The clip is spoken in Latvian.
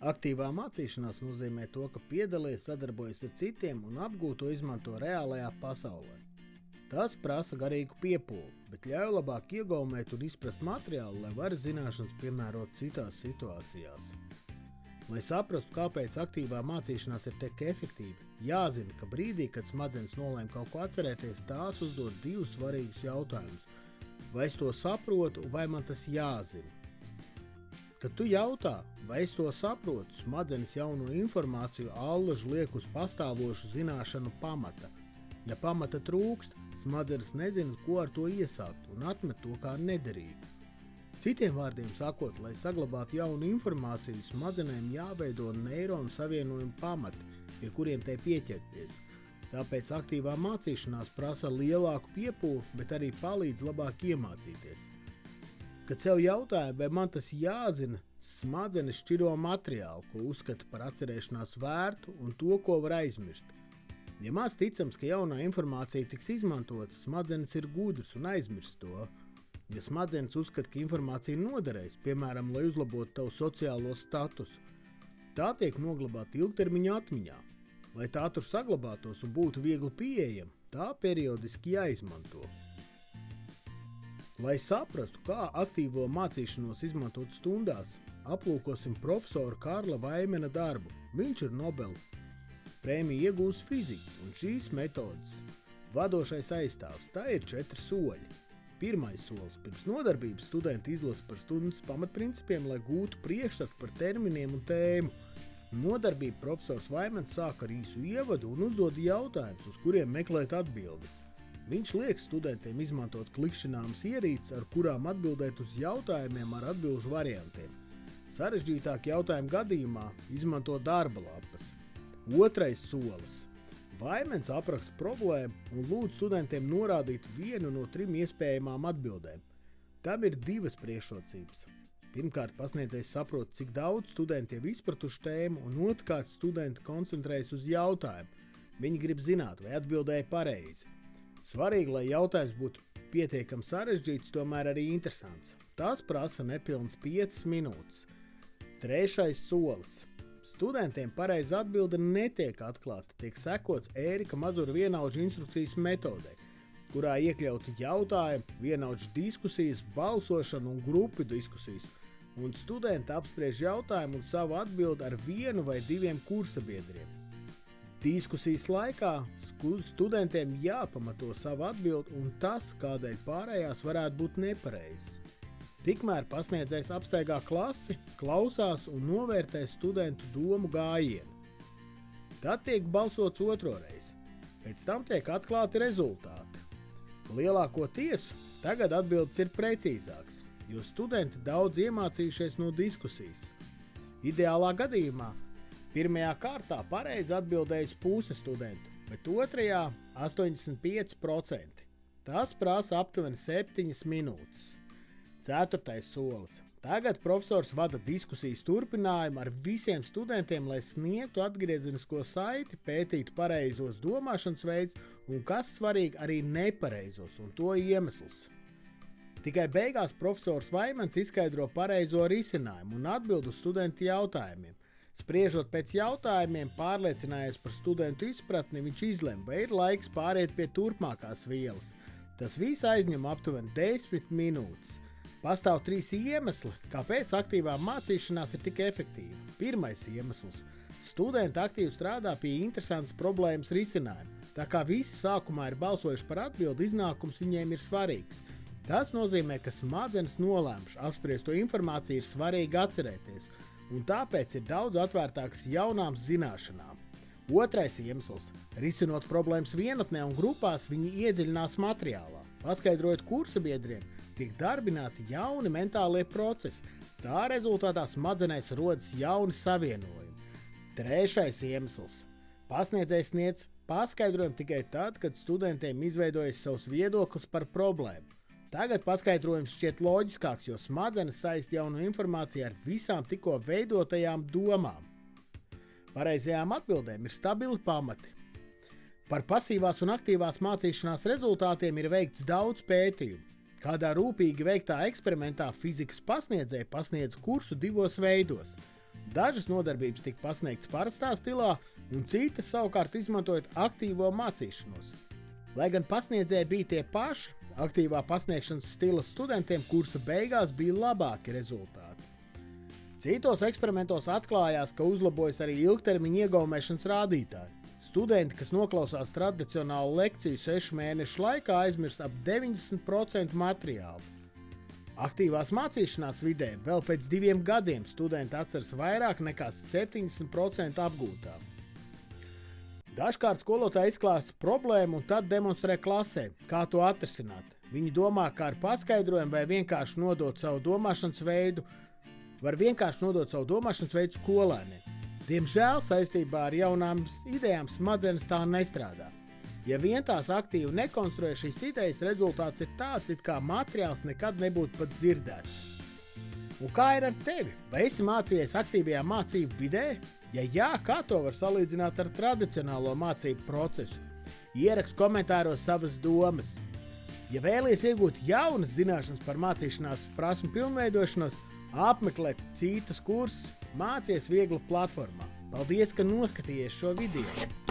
Aktīvā mācīšanās nozīmē to, ka piedalies, sadarbojas ar citiem un apgūto izmanto reālajā pasaulē. Tas prasa garīgu piepūli, bet ļauj labāk iegaumēt un izprast materiālu, lai var zināšanas piemērot citās situācijās. Lai saprastu, kāpēc aktīvā mācīšanās ir tik efektīva, jāzina, ka brīdī, kad smadzenes nolēma kaut ko atcerēties, tās uzdod divus svarīgus jautājumus. Vai es to saprotu, vai man tas jāzina? Kad tu jautā, vai es to saprotu, smadzenes jauno informāciju allaž liek uz pastāvošu zināšanu pamata. Ja pamata trūkst, smadzenes nezina, ko ar to iesākt un atmet to kā nederīgu. Citiem vārdiem sakot, lai saglabātu jaunu informāciju, smadzenēm jāveido neironu savienojumu pamati, pie kuriem tai pieķerties. Tāpēc aktīvā mācīšanās prasa lielāku piepūli, bet arī palīdz labāk iemācīties. Kad sev jautāja, vai man tas jāzina, smadzenes šķiro materiālu, ko uzskata par atcerēšanās vērtu un to, ko var aizmirst. Ja maz ticams, ka jaunā informācija tiks izmantota, smadzenes ir gudrs un aizmirst to. Ja smadzenes uzskata, ka informācija noderēs, piemēram, lai uzlabotu tavu sociālo statusu, tā tiek noglabāta ilgtermiņa atmiņā. Lai tā tur saglabātos un būtu viegli pieejama, tā periodiski jāizmanto. Lai saprastu, kā aktīvo mācīšanos izmantot stundās, aplūkosim profesoru Karla Vaimena darbu. Viņš ir Nobela prēmiju iegūs fizikas un šīs metodas vadošais aizstāvs. Tā ir 4 soļi. Pirmais solis pirms nodarbības studenti izlasa par stundas pamatprincipiem, lai gūtu priekšstatu par terminiem un tēmu. Nodarbību profesors Vaimens sāk ar īsu ievadu un uzdod jautājumus, uz kuriem meklēt atbildes. Viņš liek studentiem izmantot klikšķināmas ierīces, ar kurām atbildēt uz jautājumiem ar atbilžu variantiem. Sarežģītāk jautājumu gadījumā izmanto darba lapas. Otrais solis. Vaimens apraksta problēmu un lūdz studentiem norādīt vienu no 3 iespējamām atbildēm. Tam ir 2 priekšrocības. Pirmkārt, pasniedzējs saprot, cik daudz studenti jau izpratuši tēmu, un otrkārt, studenti koncentrējas uz jautājumu. Viņi grib zināt, vai atbildēja pareizi. Svarīgi, lai jautājums būtu pietiekami sarežģīts, tomēr arī interesants. Tas prasa nepilnas 5 minūtes. Trešais solis. Studentiem pareiza atbilde netiek atklāta, tiek sekots Ērika Mazura vienaudžu instrukcijas metodei, kurā iekļauti jautājumi, vienaudžu diskusijas, balsošana un grupu diskusijas, un studenti apspriež jautājumu un savu atbildi ar 1 vai 2 kursabiedriem. Diskusijas laikā studentiem jāpamato savu atbildi un tas, kādēļ pārējās varētu būt nepareizas. Tikmēr pasniedzējs apsteigā klasi, klausās un novērtē studentu domu gājienu. Tad tiek balsots otroreiz. Pēc tam tiek atklāti rezultāti. Lielākoties tagad atbildes ir precīzāks, jo studenti daudz iemācījušies no diskusijas. Ideālā gadījumā pirmajā kārtā pareizi atbildējas puse studentu, bet otrajā 85%. Tas prasa aptuveni 7 minūtes. 4. solis. Tagad profesors vada diskusijas turpinājumu ar visiem studentiem, lai sniegtu atgriezenisko saiti, pētītu pareizos domāšanas veidus un, kas svarīgi, arī nepareizos un to iemeslus. Tikai beigās profesors Vaimens izskaidro pareizo risinājumu un atbild uz studentu jautājumiem. Spriežot pēc jautājumiem, pārliecinājies par studentu izpratni, viņš izlem, vai ir laiks pāriet pie turpmākās vielas. Tas viss aizņem aptuveni 10 minūtes. Pastāv 3 iemesli, kāpēc aktīvā mācīšanās ir tik efektīva. Pirmais iemesls – studenti aktīvi strādā pie interesantas problēmas risinājuma. Tā kā visi sākumā ir balsojuši par atbildi, iznākums viņiem ir svarīgs. Tas nozīmē, ka smadzenes nolēmuši apspriesto informāciju ir svarīgi atcerēties, un tāpēc ir daudz atvērtāks jaunām zināšanām. Otrais iemesls – risinot problēmas vienatnē un grupās, viņi iedziļinās materiālā. Paskaidrojot kursabiedriem, tiek darbināti jauni mentālie procesi. Tā rezultātā smadzenēs rodas jauni savienojumi. Trešais iemesls – pasniedzējs sniedz paskaidrojumu tikai tad, kad studentiem izveidojas savs viedoklis par problēmu. Tagad paskaidrojums šķiet loģiskāks, jo smadzenes saist jaunu informāciju ar visām tikko veidotajām domām. Pareizajām atbildēm ir stabili pamati. Par pasīvās un aktīvās mācīšanās rezultātiem ir veikts daudz pētījumu. Kādā rūpīgi veiktā eksperimentā fizikas pasniedzēja pasniedz kursu 2 veidos. Dažas nodarbības tika pasniegtas parastā stilā, un citas savukārt izmantojot aktīvo mācīšanos. Lai gan pasniedzēji bija tie paši, aktīvā pasniegšanas stila studentiem kursa beigās bija labāki rezultāti. Citos eksperimentos atklājās, ka uzlabojas arī ilgtermiņa iegaumēšanas rādītāji. Studenti, kas noklausās tradicionālu lekciju 6 mēnešu laikā, aizmirst ap 90% materiālu. Aktīvās mācīšanās vidē vēl pēc 2 gadiem studenti atceras vairāk nekā 70% apgūtā. Dažkārt skolotāji izklāsta problēmu un tad demonstrē klasē, kā to atrisināt. Viņi domā, kā ar paskaidrojumu vai vienkārši nodot savu domāšanas veidu, skolēniem. Diemžēl saistībā ar jaunām idejām smadzenes tā nestrādā. Ja vien tās aktīvi nekonstruē šīs idejas, rezultāts ir tāds, it kā materiāls nekad nebūtu pat dzirdēts. Un kā ir ar tevi? Vai esi mācījies aktīvajā mācību vidē? Ja jā, kā to var salīdzināt ar tradicionālo mācību procesu? Ieraksti komentāros savas domas. Ja vēlies iegūt jaunas zināšanas par mācīšanās prasmu pilnveidošanos, apmeklē citus kursus, mācies viegli platformā. Paldies, ka noskatījies šo video!